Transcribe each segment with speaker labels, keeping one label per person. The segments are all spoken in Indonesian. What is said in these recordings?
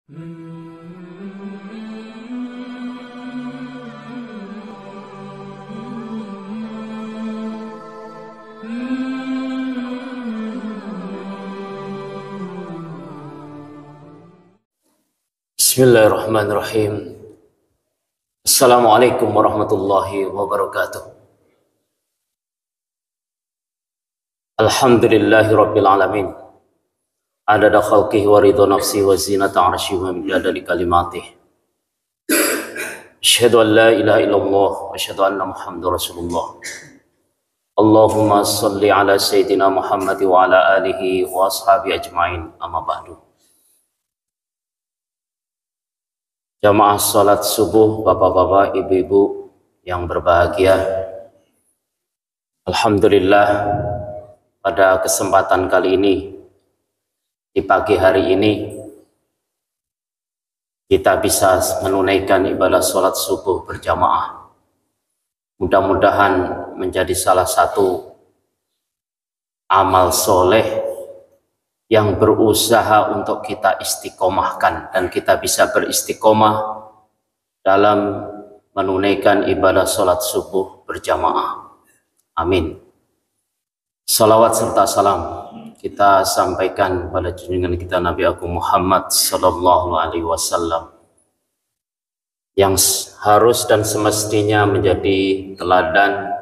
Speaker 1: Bismillahirrahmanirrahim. Assalamualaikum warahmatullahi wabarakatuh. Alhamdulillahi rabbil alamin. Adada khalqihi wa ridha nafsi wa zinata arsyihi wa midada kalimatih. Asyhadu an la ilaha illallah wa asyhadu anna Muhammadar Rasulullah. Allahumma shalli ala sayyidina Muhammad wa ala alihi wa ashabi ajmain. Amma ba'du. Jamaah salat subuh, bapak-bapak, ibu-ibu yang berbahagia. Alhamdulillah, pada kesempatan kali ini, di pagi hari ini, kita bisa menunaikan ibadah salat subuh berjamaah. Mudah-mudahan menjadi salah satu amal soleh yang berusaha untuk kita istiqomahkan, dan kita bisa beristiqomah dalam menunaikan ibadah sholat subuh berjamaah. Amin. Salawat serta salam kita sampaikan pada junjungan kita Nabi Agung Muhammad Sallallahu Alaihi Wasallam, yang harus dan semestinya menjadi teladan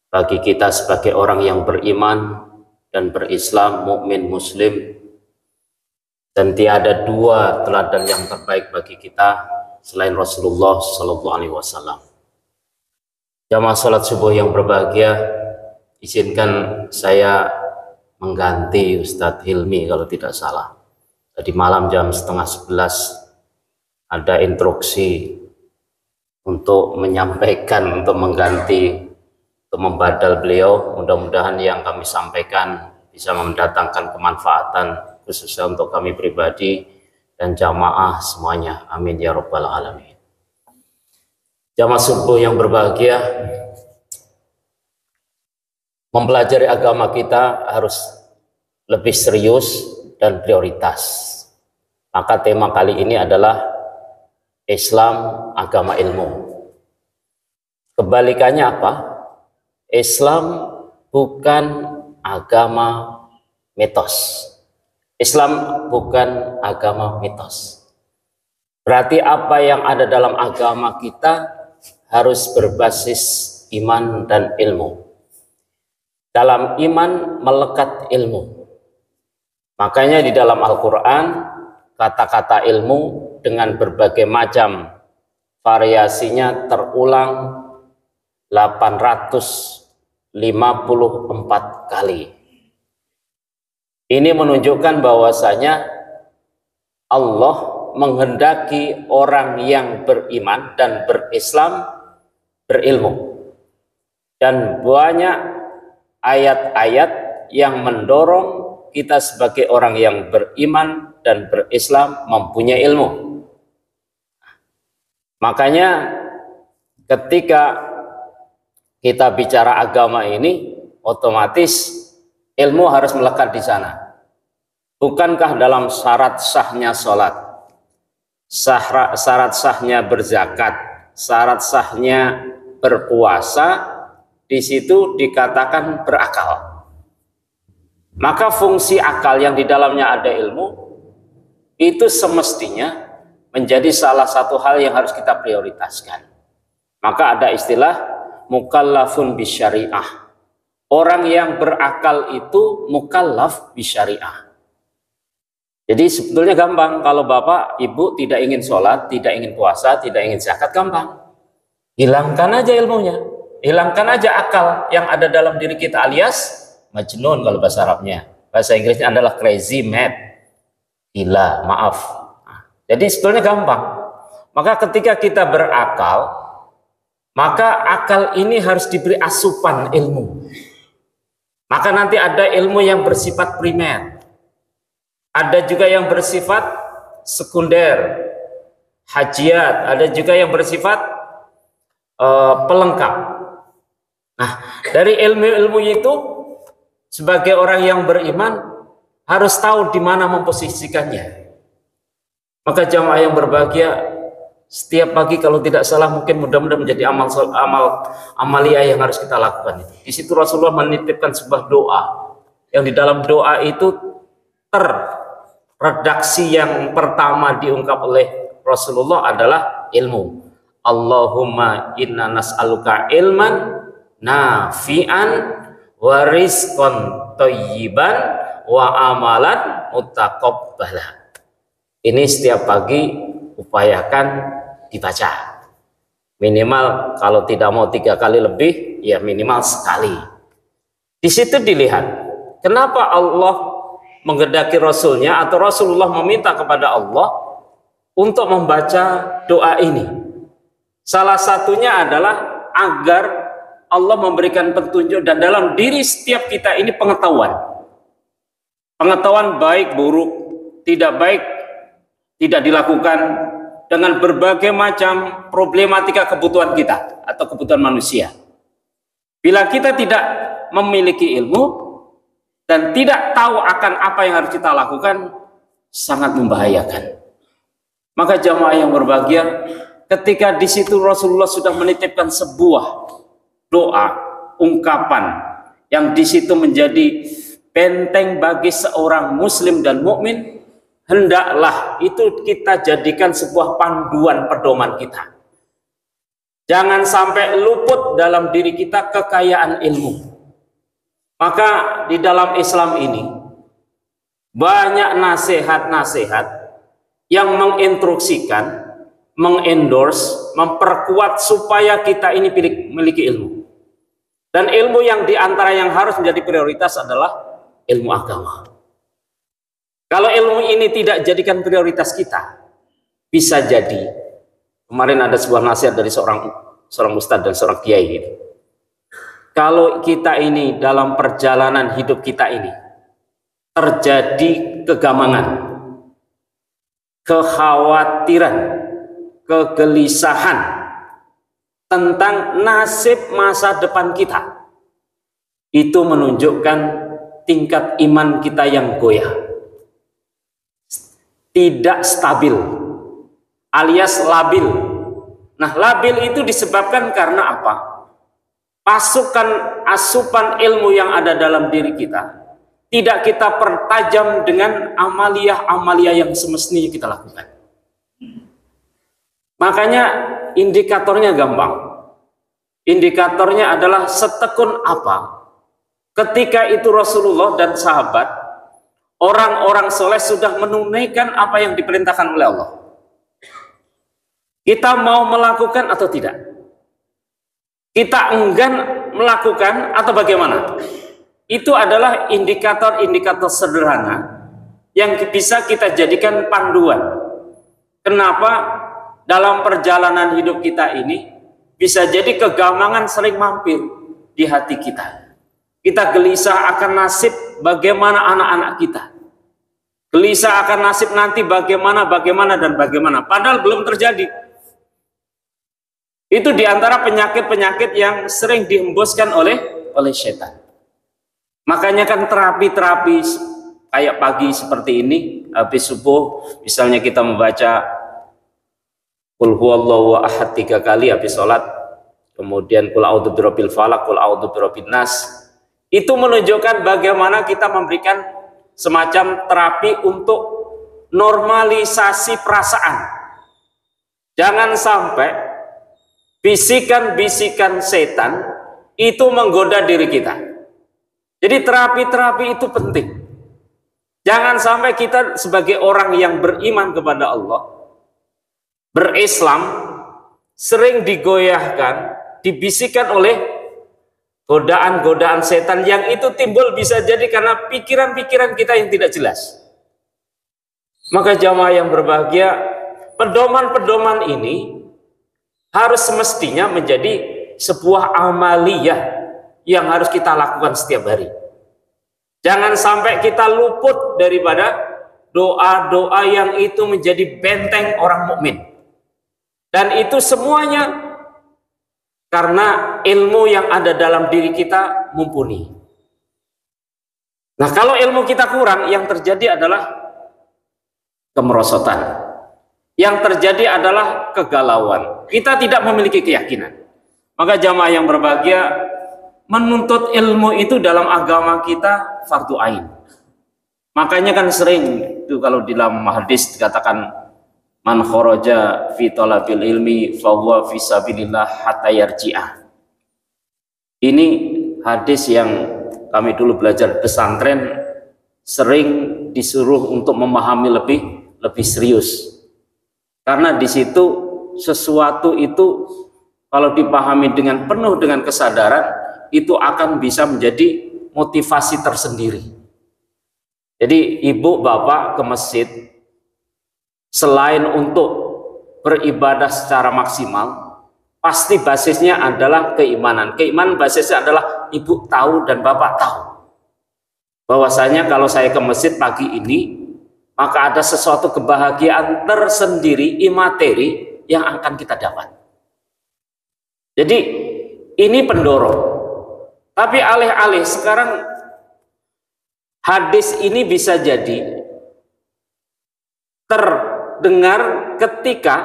Speaker 1: bagi kita sebagai orang yang beriman dan berislam, mukmin muslim, dan tiada dua teladan yang terbaik bagi kita selain Rasulullah Sallallahu Alaihi Wasallam. Jamaah salat subuh yang berbahagia, izinkan saya mengganti Ustadz Hilmi kalau tidak salah. Tadi malam jam 10:30 ada instruksi untuk menyampaikan, untuk mengganti, untuk membadal beliau. Mudah-mudahan yang kami sampaikan bisa mendatangkan kemanfaatan khususnya untuk kami pribadi dan jamaah semuanya. Amin ya rabbal alamin. Jamaah subuh yang berbahagia, mempelajari agama kita harus lebih serius dan prioritas. Maka tema kali ini adalah Islam, agama ilmu. Kebalikannya apa? Islam bukan agama mitos. Islam bukan agama mitos. Berarti apa yang ada dalam agama kita harus berbasis iman dan ilmu. Dalam iman melekat ilmu. Makanya di dalam Al-Quran kata-kata ilmu dengan berbagai macam variasinya terulang 854 kali. Ini menunjukkan bahwasanya Allah menghendaki orang yang beriman dan berislam berilmu. Dan banyak ayat-ayat yang mendorong kita sebagai orang yang beriman dan berislam mempunyai ilmu. Makanya ketika kita bicara agama ini, otomatis ilmu harus melekat di sana. Bukankah dalam syarat sahnya sholat, syarat sahnya berzakat, syarat sahnya berpuasa, di situ dikatakan berakal. Maka fungsi akal yang di dalamnya ada ilmu, itu semestinya menjadi salah satu hal yang harus kita prioritaskan. Maka ada istilah mukallafun bisyariah. Orang yang berakal itu mukallaf bisyariah. Jadi sebetulnya gampang. Kalau bapak, ibu tidak ingin sholat, tidak ingin puasa, tidak ingin zakat, gampang. Hilangkan aja ilmunya. Hilangkan aja akal yang ada dalam diri kita, alias majnun kalau bahasa Arabnya. Bahasa Inggrisnya adalah crazy, mad, gila, maaf. Jadi sebetulnya gampang. Maka ketika kita berakal, maka akal ini harus diberi asupan ilmu. Maka nanti ada ilmu yang bersifat primer. Ada juga yang bersifat sekunder, hajiat. Ada juga yang bersifat pelengkap. Nah, dari ilmu-ilmu itu, sebagai orang yang beriman harus tahu di mana memposisikannya. Maka jamaah yang berbahagia, setiap pagi kalau tidak salah mungkin mudah-mudahan menjadi amalia yang harus kita lakukan. Di situ Rasulullah menitipkan sebuah doa yang di dalam doa itu redaksi yang pertama diungkap oleh Rasulullah adalah ilmu. Allahumma inna nas'aluka ilman nafi'an wa rizqan thayyiban wa amalan mutaqabbala. Ini setiap pagi upayakan dibaca. Minimal kalau tidak mau 3 kali lebih, ya minimal sekali. Di situ dilihat kenapa Allah menghendaki Rasulnya atau Rasulullah meminta kepada Allah untuk membaca doa ini. Salah satunya adalah agar Allah memberikan petunjuk dan dalam diri setiap kita ini pengetahuan. Pengetahuan baik buruk, tidak baik tidak dilakukan dengan berbagai macam problematika kebutuhan kita atau kebutuhan manusia. Bila kita tidak memiliki ilmu dan tidak tahu akan apa yang harus kita lakukan, sangat membahayakan. Maka jamaah yang berbahagia, ketika di situ Rasulullah sudah menitipkan sebuah doa, ungkapan yang di situ menjadi benteng bagi seorang muslim dan mukmin, hendaklah itu kita jadikan sebuah panduan pedoman kita. Jangan sampai luput dalam diri kita kekayaan ilmu. Maka di dalam Islam ini banyak nasihat-nasihat yang menginstruksikan, mengendorse, memperkuat supaya kita ini memiliki ilmu. Dan ilmu yang diantara yang harus menjadi prioritas adalah ilmu agama. Kalau ilmu ini tidak jadikan prioritas kita, bisa jadi kemarin ada sebuah nasihat dari seorang ustadz dan seorang kiai gitu. Kalau kita ini dalam perjalanan hidup kita ini terjadi kegamangan, kekhawatiran, kegelisahan tentang nasib masa depan kita, itu menunjukkan tingkat iman kita yang goyah, tidak stabil alias labil. Nah, labil itu disebabkan karena apa? Asupan ilmu yang ada dalam diri kita tidak kita pertajam dengan amalia-amalia yang semestinya kita lakukan. Makanya indikatornya gampang. Indikatornya adalah setekun apa ketika itu Rasulullah dan sahabat, orang-orang soleh sudah menunaikan apa yang diperintahkan oleh Allah. Kita mau melakukan atau tidak? Kita enggan melakukan atau bagaimana? Itu adalah indikator-indikator sederhana yang bisa kita jadikan panduan. Kenapa dalam perjalanan hidup kita ini bisa jadi kegamangan sering mampir di hati kita. Kita gelisah akan nasib bagaimana anak-anak kita. Gelisah akan nasib nanti bagaimana dan bagaimana. Padahal belum terjadi. Itu diantara penyakit-penyakit yang sering dihembuskan oleh setan. Makanya kan terapi-terapi kayak pagi seperti ini, habis subuh misalnya kita membaca Qul huwallahu ahad 3 kali habis sholat, kemudian Qul a'udzu birabbil falaq, Qul a'udzu birabbin nas. Itu menunjukkan bagaimana kita memberikan semacam terapi untuk normalisasi perasaan. Jangan sampai bisikan-bisikan setan itu menggoda diri kita. Jadi terapi-terapi itu penting. Jangan sampai kita sebagai orang yang beriman kepada Allah, berislam, sering digoyahkan, dibisikkan oleh godaan-godaan setan yang itu timbul bisa jadi karena pikiran-pikiran kita yang tidak jelas. Maka jamaah yang berbahagia, pedoman-pedoman ini harus semestinya menjadi sebuah amaliyah yang harus kita lakukan setiap hari. Jangan sampai kita luput daripada doa-doa yang itu menjadi benteng orang mukmin. Dan itu semuanya karena ilmu yang ada dalam diri kita mumpuni. Nah, kalau ilmu kita kurang, yang terjadi adalah kemerosotan. Yang terjadi adalah kegalauan. Kita tidak memiliki keyakinan. Maka jamaah yang berbahagia, menuntut ilmu itu dalam agama kita fardu ain. Makanya kan sering itu kalau di dalam hadis dikatakan man kharaja fi talabil ilmi fa huwa fi sabilillah hatta yarji'ah. Ini hadis yang kami dulu belajar pesantren sering disuruh untuk memahami lebih serius. Karena di situ sesuatu itu kalau dipahami dengan penuh dengan kesadaran itu akan bisa menjadi motivasi tersendiri. Jadi ibu bapak ke masjid selain untuk beribadah secara maksimal, pasti basisnya adalah keimanan. Keimanan basisnya adalah ibu tahu dan bapak tahu bahwasanya kalau saya ke masjid pagi ini, maka ada sesuatu kebahagiaan tersendiri imateri yang akan kita dapat. Jadi ini pendorong. Tapi alih-alih sekarang hadis ini bisa jadi terdengar ketika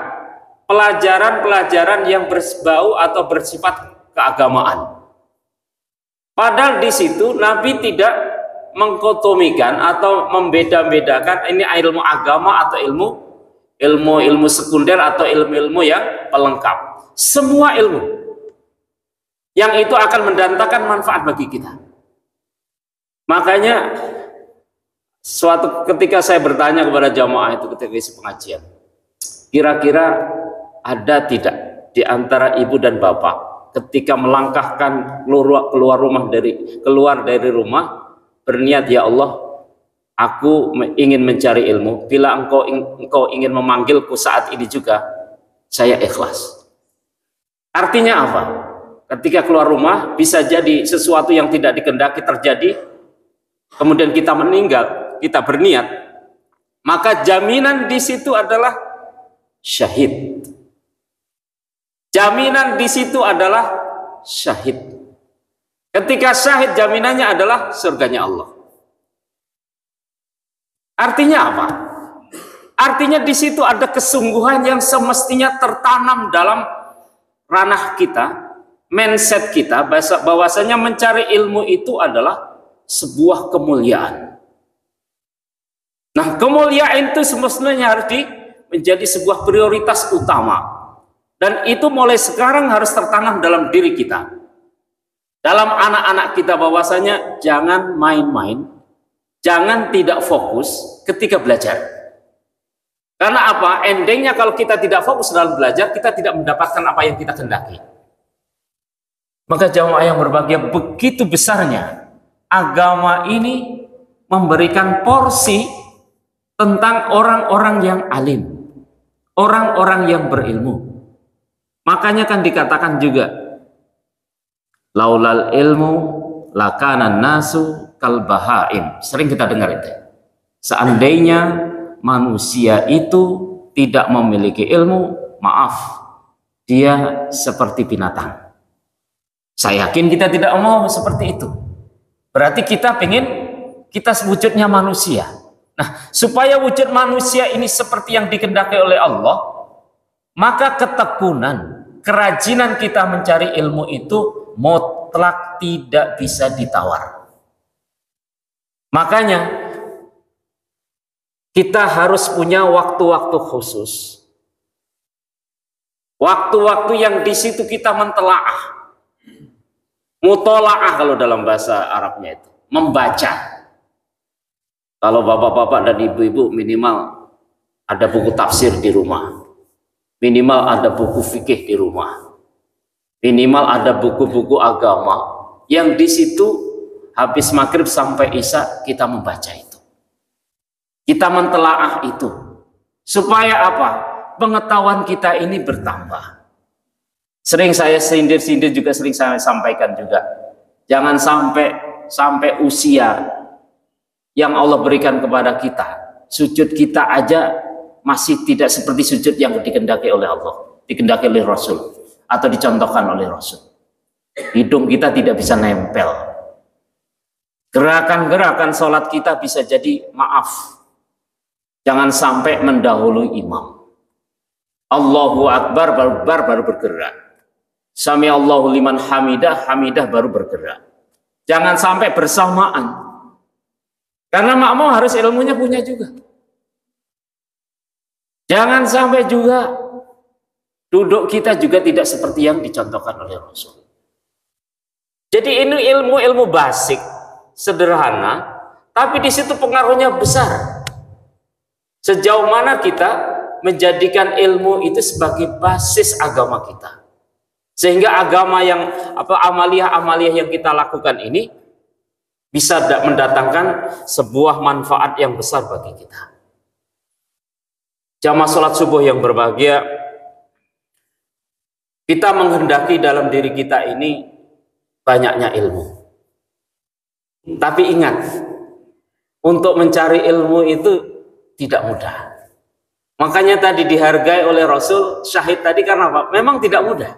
Speaker 1: pelajaran-pelajaran yang berbau atau bersifat keagamaan. Padahal di situ Nabi tidak mengkotomikan atau membeda-bedakan ini ilmu agama atau ilmu sekunder atau ilmu-ilmu yang pelengkap. Semua ilmu yang itu akan mendatangkan manfaat bagi kita. Makanya suatu ketika saya bertanya kepada jamaah itu ketika isi pengajian, kira-kira ada tidak di antara ibu dan bapak ketika melangkahkan keluar dari rumah berniat, ya Allah, aku ingin mencari ilmu, bila engkau ingin memanggilku saat ini juga, saya ikhlas. Artinya apa? Ketika keluar rumah bisa jadi sesuatu yang tidak dikehendaki terjadi, kemudian kita meninggal, kita berniat, maka jaminan di situ adalah syahid. Jaminan di situ adalah syahid. Ketika syahid jaminannya adalah surganya Allah. Artinya apa? Artinya di situ ada kesungguhan yang semestinya tertanam dalam ranah kita, mindset kita, bahwasanya mencari ilmu itu adalah sebuah kemuliaan. Nah, kemuliaan itu semestinya harus menjadi sebuah prioritas utama. Dan itu mulai sekarang harus tertanam dalam diri kita. Dalam anak-anak kita bahwasanya jangan main-main, jangan tidak fokus ketika belajar. Karena apa? Endingnya kalau kita tidak fokus dalam belajar, kita tidak mendapatkan apa yang kita kehendaki. Maka jamaah yang berbahagia, begitu besarnya agama ini memberikan porsi tentang orang-orang yang alim, orang-orang yang berilmu. Makanya kan dikatakan juga, laulal ilmu lakanan nasu kalbahaim. Sering kita dengar itu. Seandainya manusia itu tidak memiliki ilmu, maaf, dia seperti binatang. Saya yakin kita tidak mau seperti itu. Berarti kita pengen kita wujudnya manusia. Nah, supaya wujud manusia ini seperti yang dikehendaki oleh Allah, maka ketekunan, kerajinan kita mencari ilmu itu mutlak tidak bisa ditawar. Makanya kita harus punya waktu-waktu khusus, waktu-waktu yang di situ kita mentelaah, mutolaah kalau dalam bahasa Arabnya itu, membaca. Kalau bapak-bapak dan ibu-ibu minimal ada buku tafsir di rumah, minimal ada buku fikih di rumah, minimal ada buku-buku agama yang di situ habis maghrib sampai isya kita membaca itu. Kita mentelaah itu supaya apa? Pengetahuan kita ini bertambah. Sering saya sindir-sindir juga, sering saya sampaikan juga, jangan sampai usia yang Allah berikan kepada kita, sujud kita aja masih tidak seperti sujud yang dikehendaki oleh Allah, dikehendaki oleh Rasul, atau dicontohkan oleh Rasul. Hidung kita tidak bisa nempel. Gerakan-gerakan sholat kita bisa jadi, maaf, jangan sampai mendahului imam. Allahu Akbar baru bergerak. Sami Allahu liman hamidah, hamidah baru bergerak. Jangan sampai bersamaan. Karena makmum harus ilmunya punya juga. Jangan sampai juga duduk kita juga tidak seperti yang dicontohkan oleh Rasul. Jadi ini ilmu basic, sederhana, tapi di situ pengaruhnya besar. Sejauh mana kita menjadikan ilmu itu sebagai basis agama kita, sehingga agama yang amaliyah yang kita lakukan ini bisa mendatangkan sebuah manfaat yang besar bagi kita. Jamaah sholat subuh yang berbahagia, kita menghendaki dalam diri kita ini banyaknya ilmu. Tapi ingat, untuk mencari ilmu itu tidak mudah. Makanya tadi dihargai oleh Rasul syahid tadi karena apa? Memang tidak mudah.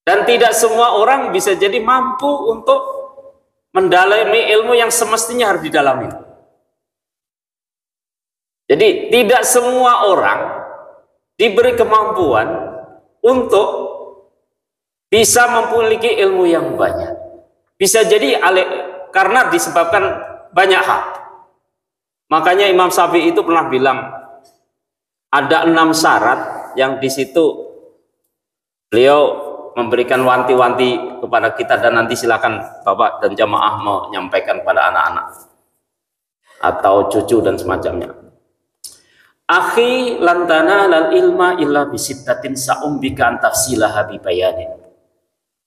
Speaker 1: Dan tidak semua orang bisa jadi mampu untuk mendalami ilmu yang semestinya harus didalami. Jadi tidak semua orang diberi kemampuan untuk bisa memiliki ilmu yang banyak. Bisa jadi karena disebabkan banyak hal. Makanya Imam Syafi'i itu pernah bilang, ada 6 syarat yang di situ beliau memberikan wanti-wanti kepada kita, dan nanti silakan Bapak dan jamaah menyampaikan pada anak-anak atau cucu dan semacamnya. Akhi lantana lal ilma illa bisittatin sa'umbika antafsilaha bibayanin.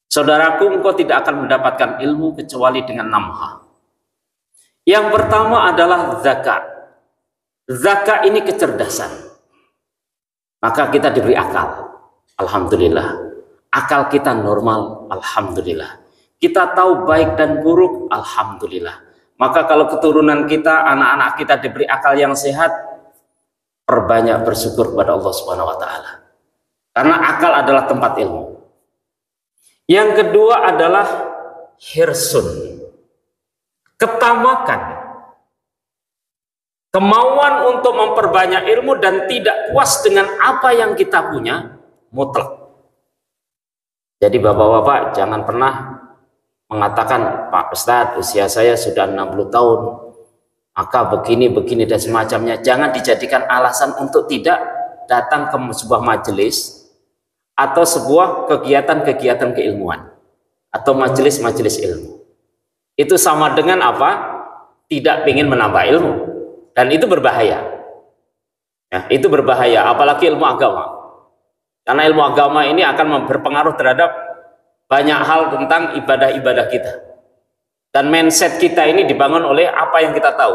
Speaker 1: Saudaraku, engkau tidak akan mendapatkan ilmu kecuali dengan 6 hal. Yang pertama adalah zakat. Zakat ini kecerdasan. Maka kita diberi akal, alhamdulillah. Akal kita normal, alhamdulillah. Kita tahu baik dan buruk, alhamdulillah. Maka kalau keturunan kita, anak-anak kita diberi akal yang sehat, perbanyak bersyukur kepada Allah Subhanahu wa taala. Karena akal adalah tempat ilmu. Yang kedua adalah hirsun. Ketamakan. Kemauan untuk memperbanyak ilmu dan tidak puas dengan apa yang kita punya, mutlak. Jadi bapak-bapak jangan pernah mengatakan, Pak Ustadz usia saya sudah 60 tahun, maka begini dan semacamnya. Jangan dijadikan alasan untuk tidak datang ke sebuah majelis atau sebuah kegiatan-kegiatan keilmuan atau majelis-majelis ilmu. Itu sama dengan apa? Tidak ingin menambah ilmu. Dan itu berbahaya. Ya, itu berbahaya, apalagi ilmu agama. Karena ilmu agama ini akan berpengaruh terhadap banyak hal tentang ibadah-ibadah kita. Dan mindset kita ini dibangun oleh apa yang kita tahu.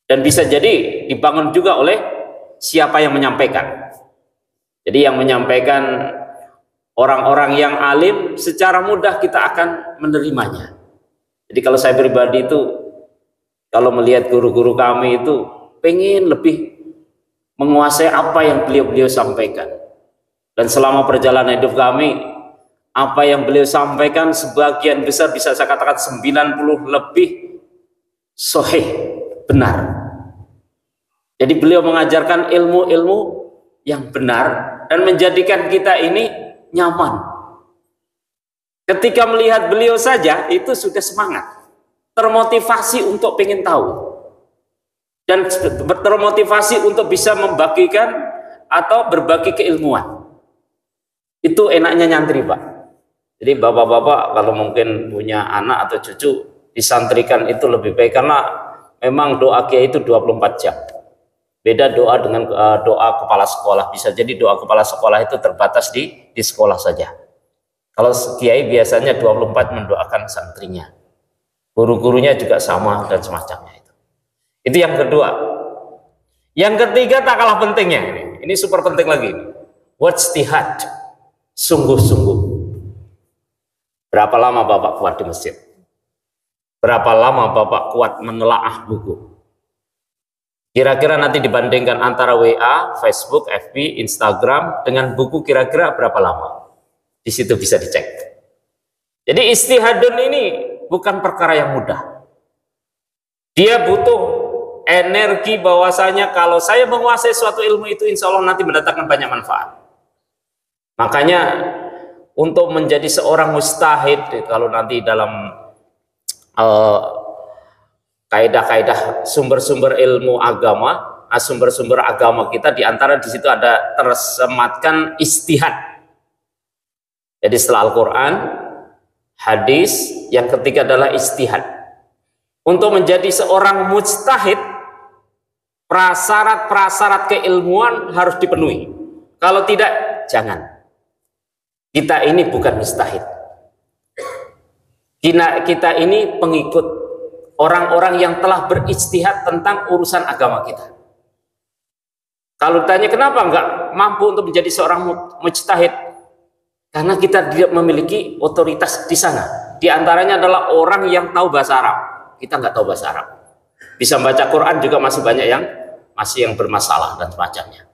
Speaker 1: Dan bisa jadi dibangun juga oleh siapa yang menyampaikan. Jadi yang menyampaikan orang-orang yang alim, secara mudah kita akan menerimanya. Jadi kalau saya pribadi itu, kalau melihat guru-guru kami itu pengen lebih menguasai apa yang beliau sampaikan. Dan selama perjalanan hidup kami, apa yang beliau sampaikan sebagian besar bisa saya katakan 90 lebih sahih, benar. Jadi beliau mengajarkan ilmu-ilmu yang benar dan menjadikan kita ini nyaman. Ketika melihat beliau saja itu sudah semangat, termotivasi untuk pengen tahu, dan termotivasi untuk bisa membagikan atau berbagi keilmuan. Itu enaknya nyantri, Pak. Jadi bapak-bapak kalau mungkin punya anak atau cucu, disantrikan itu lebih baik, karena memang doa kiai itu 24 jam. Beda doa dengan doa kepala sekolah. Bisa jadi doa kepala sekolah itu terbatas di sekolah saja. Kalau kiai biasanya 24 mendoakan santrinya. Guru-gurunya juga sama dan semacamnya itu. Itu yang kedua. Yang ketiga tak kalah pentingnya. Ini super penting lagi. Wajtihad. Sungguh-sungguh. Berapa lama Bapak kuat di masjid? Berapa lama Bapak kuat menelaah buku? Kira-kira nanti dibandingkan antara WA, Facebook, FB, Instagram dengan buku, kira-kira berapa lama? Di situ bisa dicek. Jadi istihadun ini bukan perkara yang mudah. Dia butuh energi bahwasanya kalau saya menguasai suatu ilmu itu insya Allah nanti mendatangkan banyak manfaat. Makanya untuk menjadi seorang mujtahid, kalau nanti dalam kaidah-kaidah sumber-sumber ilmu agama, sumber-sumber agama kita, diantara di situ ada tersematkan istihad. Jadi setelah Al-Quran, hadis, yang ketiga adalah istihad. Untuk menjadi seorang mujtahid, prasyarat-prasyarat keilmuan harus dipenuhi. Kalau tidak, jangan. Kita ini bukan mujtahid. Kita ini pengikut orang-orang yang telah berijtihad tentang urusan agama kita. Kalau tanya kenapa enggak mampu untuk menjadi seorang mujtahid? Karena kita tidak memiliki otoritas di sana. Di antaranya adalah orang yang tahu bahasa Arab. Kita nggak tahu bahasa Arab. Bisa membaca Quran juga masih banyak yang bermasalah dan semacamnya.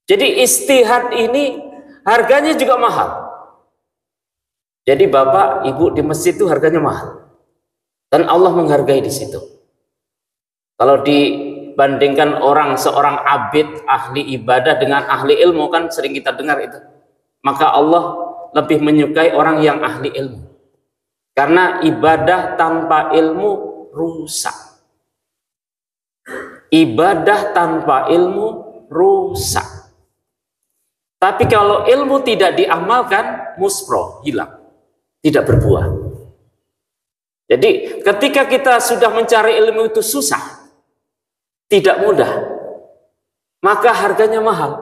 Speaker 1: Jadi istihad ini harganya juga mahal. Jadi bapak, ibu di masjid itu harganya mahal. Dan Allah menghargai di situ. Kalau dibandingkan seorang abid, ahli ibadah dengan ahli ilmu, kan sering kita dengar itu. Maka Allah lebih menyukai orang yang ahli ilmu. Karena ibadah tanpa ilmu rusak. Ibadah tanpa ilmu rusak. Tapi kalau ilmu tidak diamalkan, muspro, hilang. Tidak berbuah. Jadi ketika kita sudah mencari ilmu itu susah, tidak mudah, maka harganya mahal.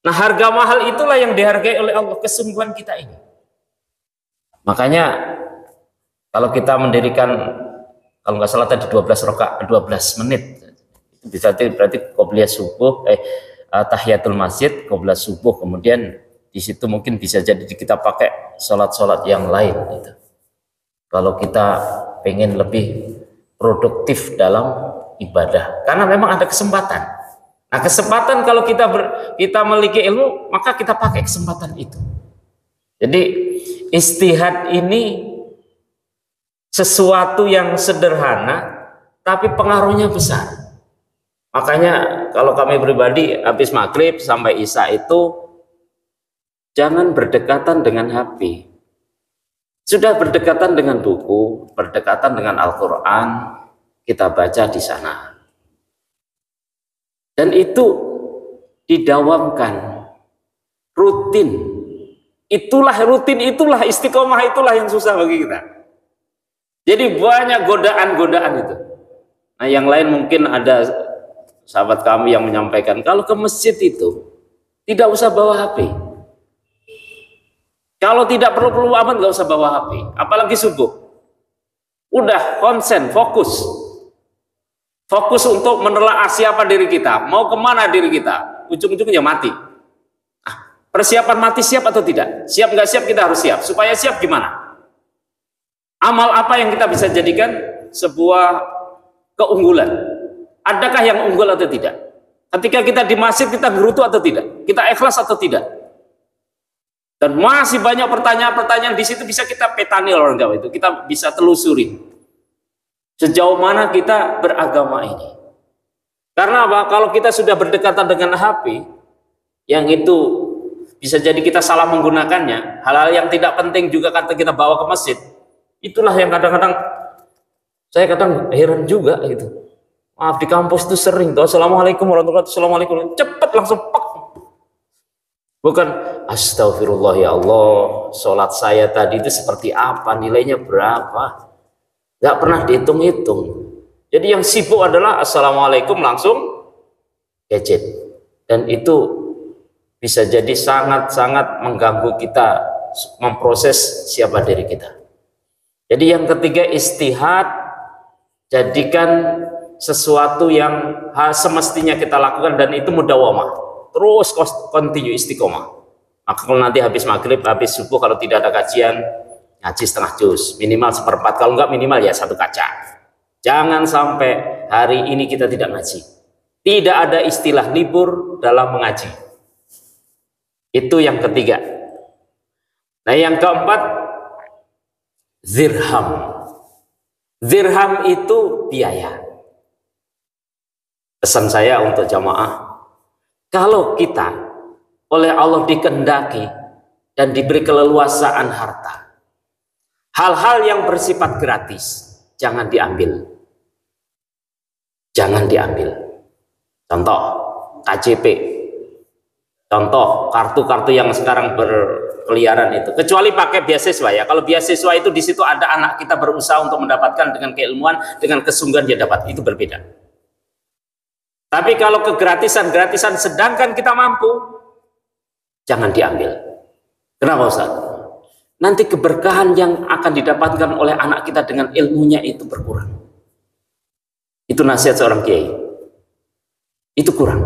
Speaker 1: Nah, harga mahal itulah yang dihargai oleh Allah, kesungguhan kita ini. Makanya kalau kita mendirikan, kalau nggak salah tadi 12 menit, itu bisa berarti qobliyah subuh, tahiyatul masjid, qobliyah subuh, kemudian di situ mungkin bisa jadi kita pakai sholat-sholat yang lain. Gitu. Kalau kita pengen lebih produktif dalam ibadah, karena memang ada kesempatan. Nah, kesempatan kalau kita memiliki ilmu, maka kita pakai kesempatan itu. Jadi istihad ini sesuatu yang sederhana, tapi pengaruhnya besar. Makanya kalau kami pribadi habis maghrib sampai isya itu jangan berdekatan dengan HP. Sudah berdekatan dengan buku, berdekatan dengan Al-Quran, kita baca di sana. Dan itu didawamkan, rutin. Itulah istiqomah, itulah yang susah bagi kita. Jadi banyak godaan-godaan itu. Nah, yang lain mungkin ada sahabat kami yang menyampaikan, kalau ke masjid itu tidak usah bawa HP. Kalau tidak perlu amat nggak usah bawa HP, apalagi subuh. Udah konsen, fokus untuk menelaah siapa diri kita, mau kemana diri kita, ujung-ujungnya mati. Persiapan mati siap atau tidak? Siap nggak siap, kita harus siap. Supaya siap gimana? Amal apa yang kita bisa jadikan sebuah keunggulan? Adakah yang unggul atau tidak? Ketika kita di masjid, kita gerutu atau tidak? Kita ikhlas atau tidak? Dan masih banyak pertanyaan-pertanyaan di situ bisa kita petani, orang Jawa itu. Kita bisa telusuri. Sejauh mana kita beragama ini? Karena apa? Kalau kita sudah berdekatan dengan HP, yang itu bisa jadi kita salah menggunakannya, hal-hal yang tidak penting juga kata kita bawa ke masjid. Itulah yang kadang-kadang saya kadang heran juga gitu. Maaf, di kampus itu sering tuh, assalamualaikum warahmatullahi wabarakatuh, assalamualaikum, cepet langsung pak. Bukan astagfirullah ya Allah, sholat saya tadi itu seperti apa, nilainya berapa, nggak pernah dihitung-hitung. Jadi yang sibuk adalah assalamualaikum langsung gadget, dan itu bisa jadi sangat-sangat mengganggu kita memproses siapa diri kita. Jadi yang ketiga, istihad, jadikan sesuatu yang semestinya kita lakukan, dan itu mudawamah, terus continue, istiqomah. Maka kalau nanti habis maghrib, habis subuh, kalau tidak ada kajian, ngaji setengah juz, minimal seperempat, kalau enggak minimal ya 1 kaca. Jangan sampai hari ini kita tidak ngaji. Tidak ada istilah libur dalam mengaji. Itu yang ketiga. Nah, yang keempat, zirham. Zirham itu biaya. Pesan saya untuk jamaah, kalau kita oleh Allah dikehendaki dan diberi keleluasaan harta, hal-hal yang bersifat gratis jangan diambil. Jangan diambil. Contoh KCP, contoh kartu-kartu yang sekarang berkeliaran itu, kecuali pakai beasiswa ya. Kalau beasiswa itu di situ ada anak kita berusaha untuk mendapatkan dengan keilmuan, dengan kesungguhan dia dapat, itu berbeda. Tapi kalau kegratisan-gratisan sedangkan kita mampu, jangan diambil. Kenapa Ustaz? Nanti keberkahan yang akan didapatkan oleh anak kita dengan ilmunya itu berkurang. Itu nasihat seorang kiai. Itu kurang.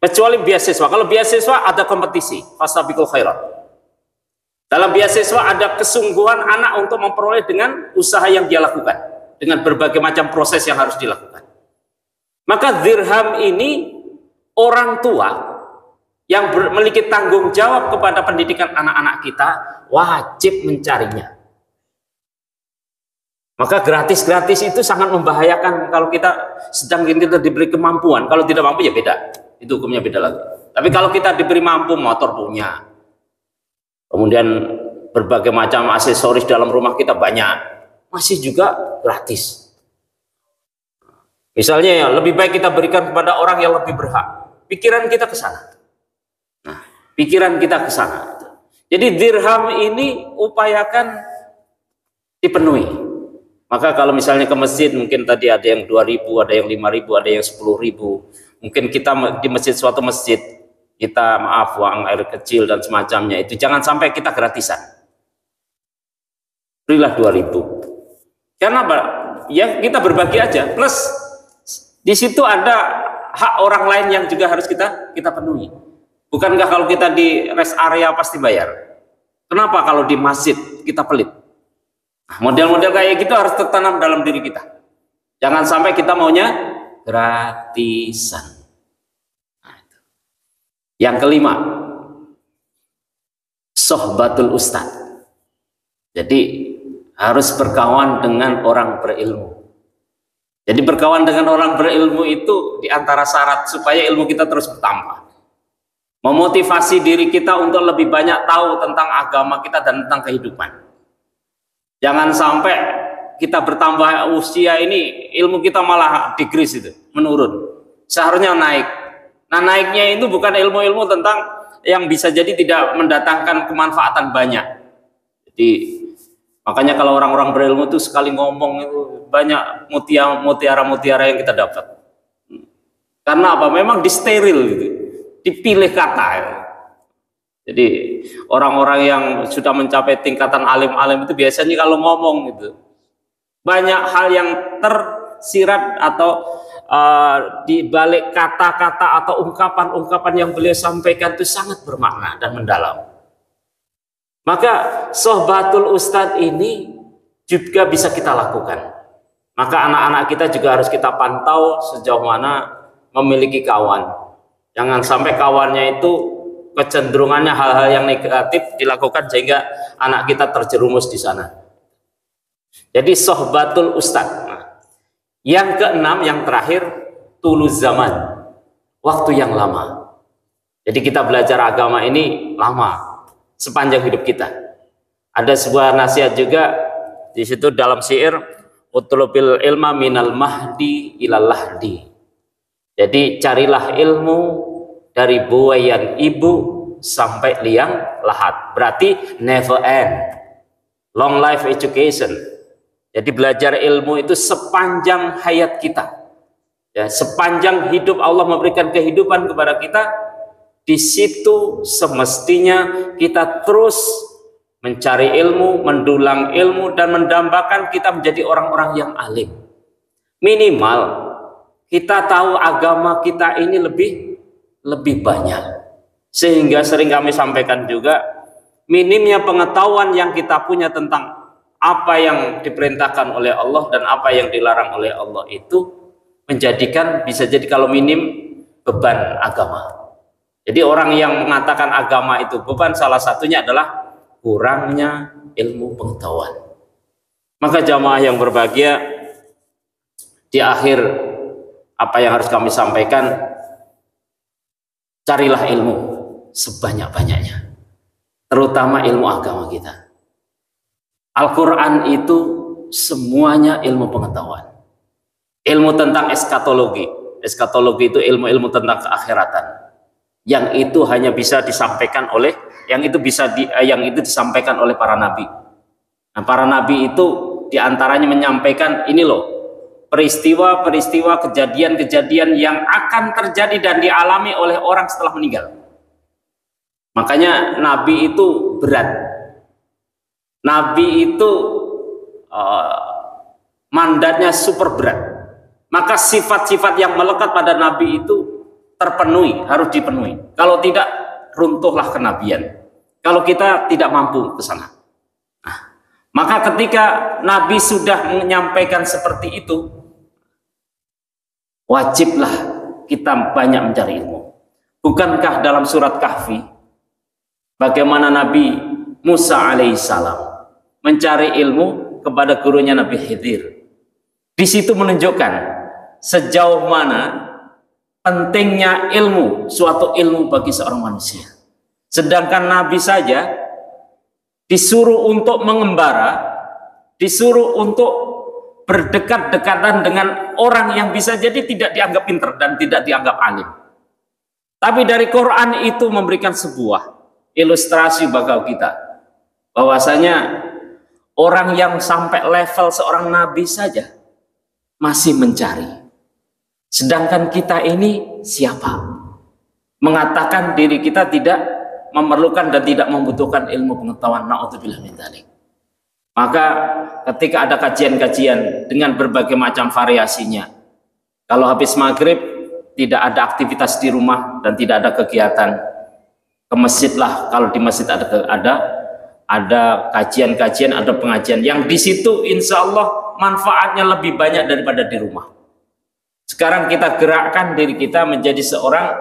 Speaker 1: Kecuali beasiswa. Kalau beasiswa ada kompetisi, fastabiqul khairat. Dalam beasiswa ada kesungguhan anak untuk memperoleh dengan usaha yang dia lakukan, dengan berbagai macam proses yang harus dilakukan. Maka dirham ini orang tua yang memiliki tanggung jawab kepada pendidikan anak-anak kita wajib mencarinya. Maka gratis-gratis itu sangat membahayakan kalau kita sedang kita diberi kemampuan. Kalau tidak mampu ya beda, itu hukumnya beda lagi. Tapi kalau kita diberi mampu, motor punya, kemudian berbagai macam aksesoris dalam rumah kita banyak, masih juga gratis. Misalnya ya, lebih baik kita berikan kepada orang yang lebih berhak. Pikiran kita ke sana. Nah, pikiran kita ke sana. Jadi dirham ini upayakan dipenuhi. Maka kalau misalnya ke masjid, mungkin tadi ada yang 2.000, ada yang 5.000, ada yang 10.000. Mungkin kita di masjid, suatu masjid, kita maaf uang air kecil dan semacamnya itu jangan sampai kita gratisan. Berilah 2.000. Karena apa? Ya kita berbagi aja. Plus di situ ada hak orang lain yang juga harus kita penuhi. Bukankah kalau kita di rest area pasti bayar? Kenapa kalau di masjid kita pelit? Nah, model-model kayak gitu harus tertanam dalam diri kita. Jangan sampai kita maunya gratisan. Nah, itu. Yang kelima, sohbatul ustad. Jadi harus berkawan dengan orang berilmu. Jadi berkawan dengan orang berilmu itu diantara syarat supaya ilmu kita terus bertambah. Memotivasi diri kita untuk lebih banyak tahu tentang agama kita dan tentang kehidupan. Jangan sampai kita bertambah usia ini, ilmu kita malah decrease itu, menurun. Seharusnya naik. Nah naiknya itu bukan ilmu-ilmu tentang yang bisa jadi tidak mendatangkan kemanfaatan banyak. Jadi makanya kalau orang-orang berilmu itu sekali ngomong itu banyak mutiara-mutiara yang kita dapat. Karena apa? Memang disteril gitu. Dipilih kata. Jadi orang-orang yang sudah mencapai tingkatan alim-alim itu biasanya kalau ngomong gitu banyak hal yang tersirat atau di balik kata-kata atau ungkapan-ungkapan yang beliau sampaikan itu sangat bermakna dan mendalam. Maka sohbatul ustadz ini juga bisa kita lakukan. Maka anak-anak kita juga harus kita pantau sejauh mana memiliki kawan. Jangan sampai kawannya itu kecenderungannya hal-hal yang negatif dilakukan sehingga anak kita terjerumus di sana. Jadi sohbatul ustadz. Nah, yang keenam, yang terakhir, tuluz zaman, waktu yang lama. Jadi kita belajar agama ini lama, sepanjang hidup kita. Ada sebuah nasihat juga di situ dalam syair, utlubil ilma minal mahdi ilal lahdi. Jadi carilah ilmu dari buayan ibu sampai liang lahat. Berarti never end. Long life education. Jadi belajar ilmu itu sepanjang hayat kita. Ya, sepanjang hidup Allah memberikan kehidupan kepada kita, di situ semestinya kita terus mencari ilmu, mendulang ilmu, dan mendambakan kita menjadi orang-orang yang alim. Minimal kita tahu agama kita ini lebih banyak. Sehingga sering kami sampaikan juga, minimnya pengetahuan yang kita punya tentang apa yang diperintahkan oleh Allah dan apa yang dilarang oleh Allah itu menjadikan, bisa jadi kalau minim, beban agama. Jadi orang yang mengatakan agama itu beban, salah satunya adalah kurangnya ilmu pengetahuan. Maka jamaah yang berbahagia, di akhir Apa yang harus kami sampaikan? Carilah ilmu sebanyak-banyaknya, terutama ilmu agama kita. Al-Quran itu semuanya ilmu pengetahuan. Ilmu tentang eskatologi. Eskatologi itu ilmu-ilmu tentang keakhiratan. Yang itu hanya bisa disampaikan oleh, yang itu disampaikan oleh para nabi. Nah, para nabi itu diantaranya menyampaikan ini loh, peristiwa-peristiwa, kejadian-kejadian yang akan terjadi dan dialami oleh orang setelah meninggal. Makanya nabi itu berat. Nabi itu mandatnya super berat. Maka sifat-sifat yang melekat pada nabi itu terpenuhi, harus dipenuhi. Kalau tidak, runtuhlah kenabian. Kalau kita tidak mampu ke sana. Nah, maka ketika Nabi sudah menyampaikan seperti itu, wajiblah kita banyak mencari ilmu. Bukankah dalam surat Kahfi, bagaimana Nabi Musa alaihissalam mencari ilmu kepada gurunya Nabi Khidir. Di situ menunjukkan sejauh mana pentingnya ilmu, suatu ilmu bagi seorang manusia. Sedangkan Nabi saja disuruh untuk mengembara, disuruh untuk berdekat-dekatan dengan orang yang bisa jadi tidak dianggap pinter dan tidak dianggap alim. Tapi dari Quran itu memberikan sebuah ilustrasi bagi kita, bahwasanya orang yang sampai level seorang Nabi saja masih mencari. Sedangkan kita ini siapa? Mengatakan diri kita tidak memerlukan dan tidak membutuhkan ilmu pengetahuan. Na'udzubillah min dzalik. Maka ketika ada kajian-kajian dengan berbagai macam variasinya, kalau habis maghrib tidak ada aktivitas di rumah dan tidak ada kegiatan, ke masjid lah. Kalau di masjid ada kajian-kajian, ada pengajian yang di situ insya Allah manfaatnya lebih banyak daripada di rumah. Sekarang kita gerakkan diri kita menjadi seorang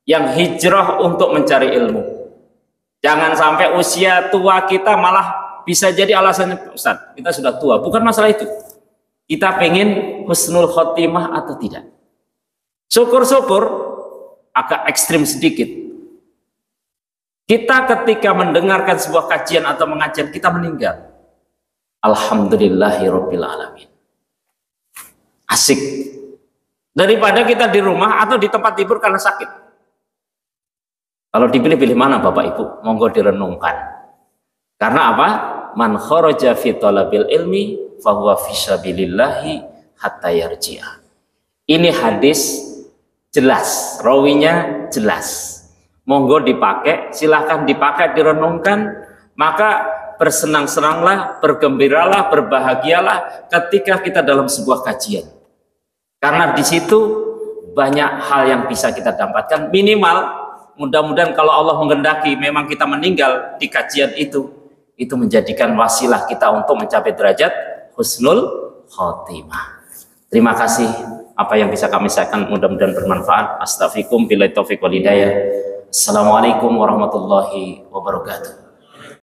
Speaker 1: yang hijrah untuk mencari ilmu. Jangan sampai usia tua kita malah bisa jadi alasannya, Ustaz, kita sudah tua. Bukan masalah itu. Kita pengen husnul khotimah atau tidak. Syukur-syukur agak ekstrim sedikit. Kita ketika mendengarkan sebuah kajian atau mengajian, kita meninggal. Alhamdulillahirabbil alamin. Asik. Daripada kita di rumah atau di tempat tidur karena sakit. Kalau dipilih-pilih mana Bapak Ibu? Monggo direnungkan. Karena apa? Man kharaja fi talabil ilmi fahuwa fi sabilillahi hatta yarji'a. Ini hadis jelas, rawinya jelas. Monggo dipakai, silahkan dipakai, direnungkan. Maka bersenang-senanglah, bergembiralah, berbahagialah ketika kita dalam sebuah kajian. Karena di situ banyak hal yang bisa kita dapatkan. Minimal, mudah-mudahan kalau Allah menghendaki memang kita meninggal di kajian itu menjadikan wasilah kita untuk mencapai derajat husnul khotimah. Terima kasih apa yang bisa kami sampaikan, mudah-mudahan bermanfaat. Astaghfirukum billahi taufiq wal hidayah. Assalamualaikum warahmatullahi wabarakatuh.